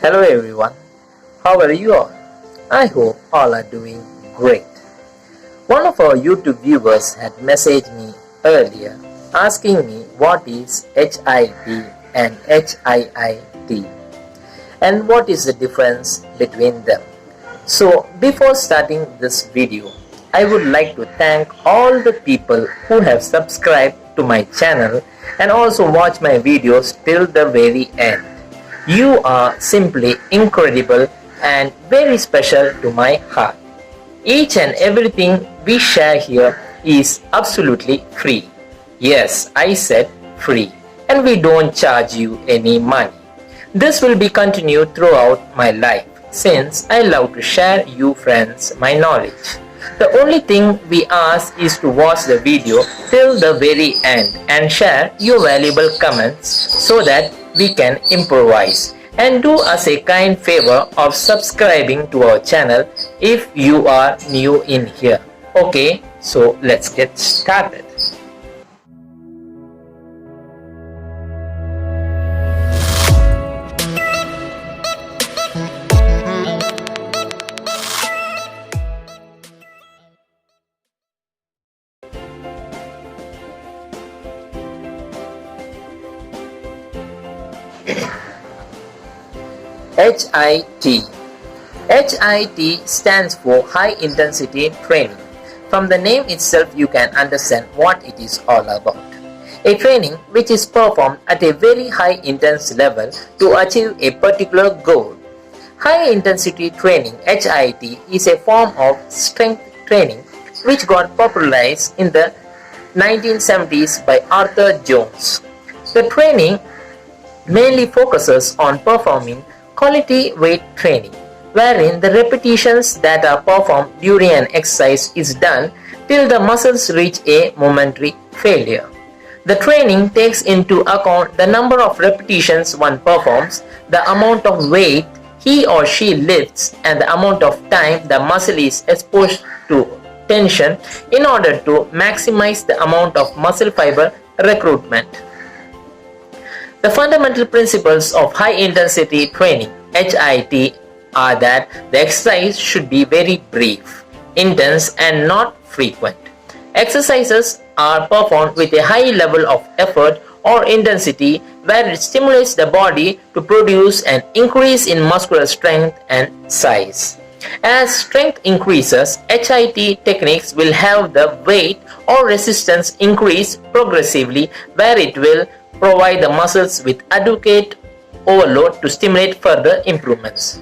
Hello everyone, how are you all? I hope all are doing great. One of our YouTube viewers had messaged me earlier asking me what is HIIT and HIIT and what is the difference between them. So before starting this video, I would like to thank all the people who have subscribed to my channel and also watch my videos till the very end. You are simply incredible and very special to my heart. Each and everything we share here is absolutely free. Yes, I said free, and we don't charge you any money. This will be continued throughout my life since I love to share you friends my knowledge. The only thing we ask is to watch the video till the very end and share your valuable comments so that we can improvise, and do us a kind favor of subscribing to our channel if you are new in here. Okay, so let's get started. HIIT. HIIT stands for High Intensity Training. From the name itself you can understand what it is all about. A training which is performed at a very high intense level to achieve a particular goal. High intensity training HIIT is a form of strength training which got popularized in the 1970s by Arthur Jones. The training mainly focuses on performing quality weight training, wherein the repetitions that are performed during an exercise is done till the muscles reach a momentary failure. The training takes into account the number of repetitions one performs, the amount of weight he or she lifts, and the amount of time the muscle is exposed to tension in order to maximize the amount of muscle fiber recruitment. The fundamental principles of high-intensity training HIIT are that the exercise should be very brief, intense and not frequent. Exercises are performed with a high level of effort or intensity where it stimulates the body to produce an increase in muscular strength and size. As strength increases, HIIT techniques will have the weight or resistance increase progressively where it will provide the muscles with adequate overload to stimulate further improvements.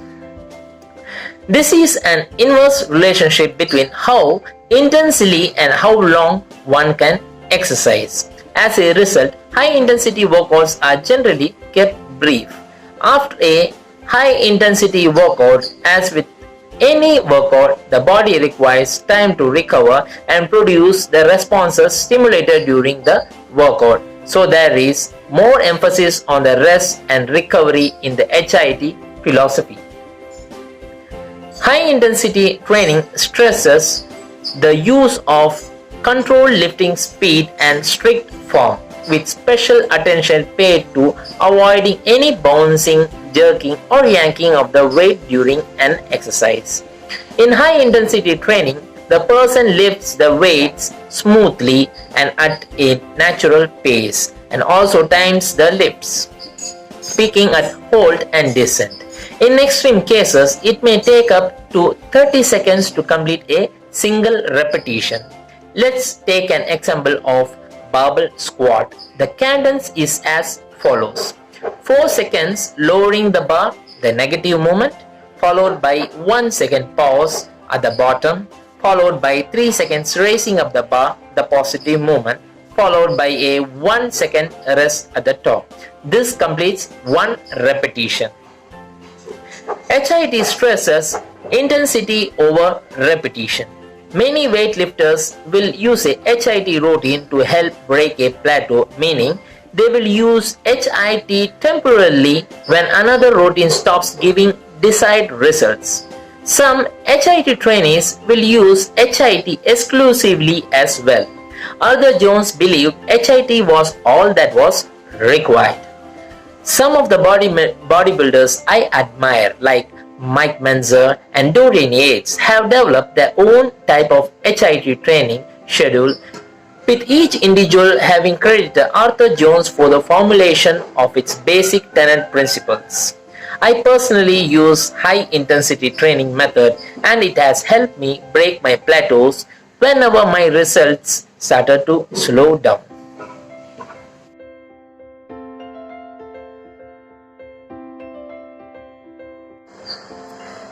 This is an inverse relationship between how intensely and how long one can exercise. As a result, high intensity workouts are generally kept brief. After a high intensity workout, as with any workout, the body requires time to recover and produce the responses stimulated during the workout. So there is more emphasis on the rest and recovery in the HIIT philosophy. High intensity training stresses the use of controlled lifting speed and strict form, with special attention paid to avoiding any bouncing, jerking or yanking of the weight during an exercise. In high intensity training, the person lifts the weights smoothly and at a natural pace, and also times the lifts, peaking at hold and descent. In extreme cases, it may take up to 30 seconds to complete a single repetition. Let's take an example of barbell squat. The cadence is as follows: 4 seconds lowering the bar, the negative movement, followed by 1 second pause at the bottom, followed by 3 seconds raising up the bar, the positive movement, followed by a 1 second rest at the top. This completes one repetition. HIIT stresses intensity over repetition. Many weightlifters will use a HIIT routine to help break a plateau, meaning they will use HIIT temporarily when another routine stops giving desired results. Some HIIT trainees will use HIIT exclusively as well. Arthur Jones believed HIIT was all that was required. Some of the bodybuilders I admire, like Mike Menzer and Dorian Yates, have developed their own type of HIIT training schedule, with each individual having credited Arthur Jones for the formulation of its basic tenet principles. I personally use high intensity training method, and it has helped me break my plateaus whenever my results started to slow down.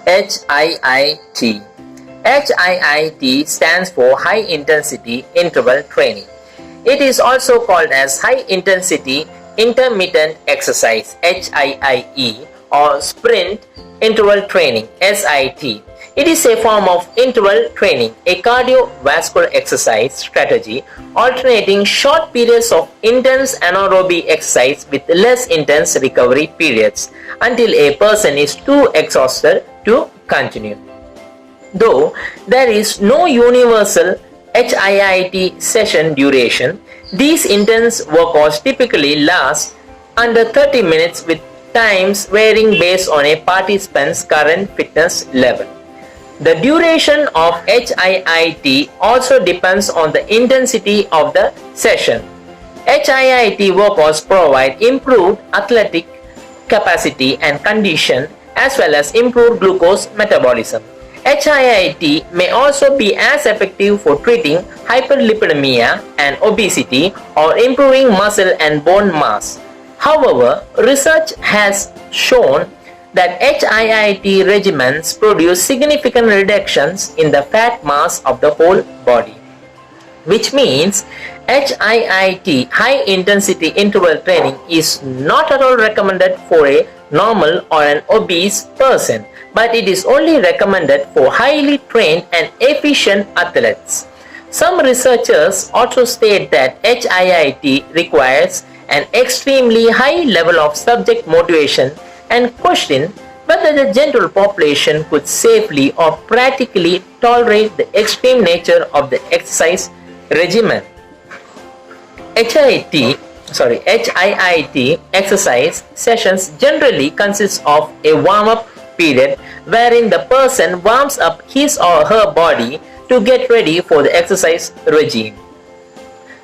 HIIT. HIIT stands for High Intensity Interval Training. It is also called as High Intensity Intermittent Exercise (HIIE) or Sprint Interval Training (SIT). It is a form of interval training, a cardiovascular exercise strategy alternating short periods of intense anaerobic exercise with less intense recovery periods until a person is too exhausted to continue. Though there is no universal HIIT session duration, these intense workouts typically last under 30 minutes, with times varying based on a participant's current fitness level. The duration of HIIT also depends on the intensity of the session. HIIT workouts provide improved athletic capacity and condition, as well as improved glucose metabolism. HIIT may also be as effective for treating hyperlipidemia and obesity, or improving muscle and bone mass. However, research has shown that HIIT regimens produce significant reductions in the fat mass of the whole body, which means HIIT, high intensity interval training, is not at all recommended for a normal or an obese person, but it is only recommended for highly trained and efficient athletes. Some researchers also state that HIIT requires an extremely high level of subject motivation, and question whether the general population could safely or practically tolerate the extreme nature of the exercise regimen. HIIT exercise sessions generally consist of a warm-up period wherein the person warms up his or her body to get ready for the exercise regime.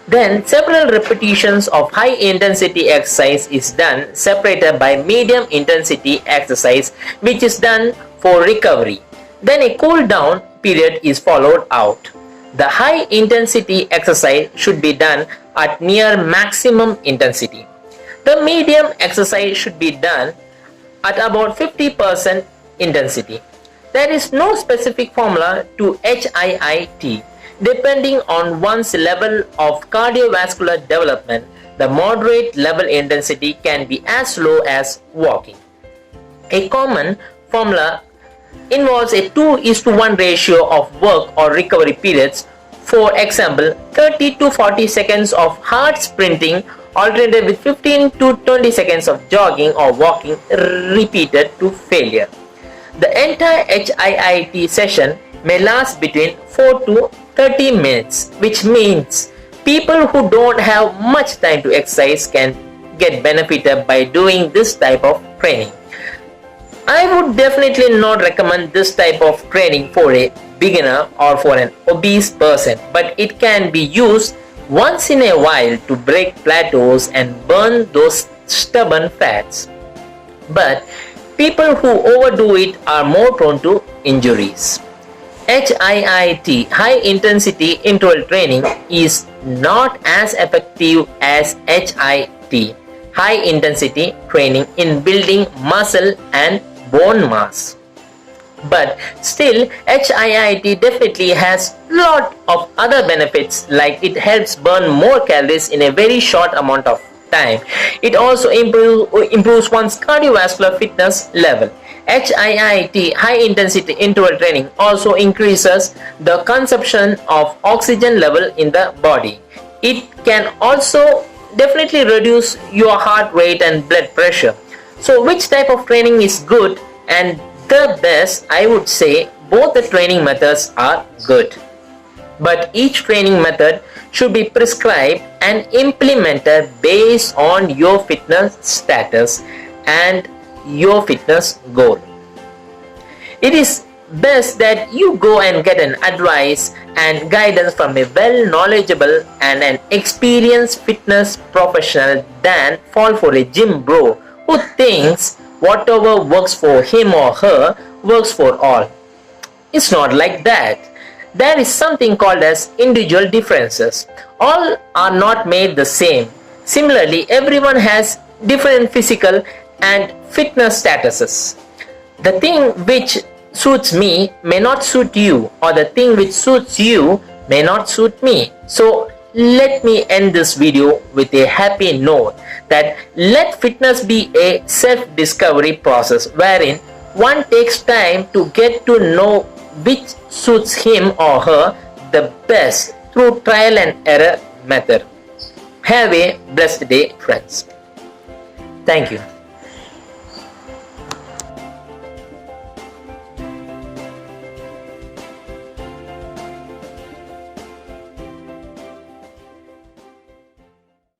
Then several repetitions of high intensity exercise is done, separated by medium intensity exercise, which is done for recovery. Then a cool down period is followed out. The high intensity exercise should be done at near maximum intensity. The medium exercise should be done at about 50% intensity. There is no specific formula to HIIT. Depending on one's level of cardiovascular development, the moderate level intensity can be as low as walking. A common formula involves a 2:1 ratio of work or recovery periods. For example, 30 to 40 seconds of hard sprinting alternated with 15 to 20 seconds of jogging or walking repeated to failure. The entire HIIT session may last between 4 to 30 minutes, which means people who don't have much time to exercise can get benefited by doing this type of training. I would definitely not recommend this type of training for a beginner or for an obese person, but it can be used once in a while to break plateaus and burn those stubborn fats. But people who overdo it are more prone to injuries. HIIT, high intensity interval training, is not as effective as HIIT, high intensity training, in building muscle and bone mass. But still, HIIT definitely has lot of other benefits, like it helps burn more calories in a very short amount of time. It also improves one's cardiovascular fitness level. HIIT, high intensity interval training, also increases the consumption of oxygen level in the body. It can also definitely reduce your heart rate and blood pressure. So which type of training is good and the best? I would say both the training methods are good, but each training method should be prescribed and implemented based on your fitness status and your fitness goal. It is best that you go and get an advice and guidance from a well-knowledgeable and an experienced fitness professional than fall for a gym bro who thinks whatever works for him or her works for all. It's not like that. There is something called as individual differences. All are not made the same. Similarly, everyone has different physical and fitness statuses. The thing which suits me may not suit you, or the thing which suits you may not suit me. So let me end this video with a happy note that let fitness be a self-discovery process wherein one takes time to get to know which suits him or her the best through trial and error method. Have a blessed day, friends. Thank you.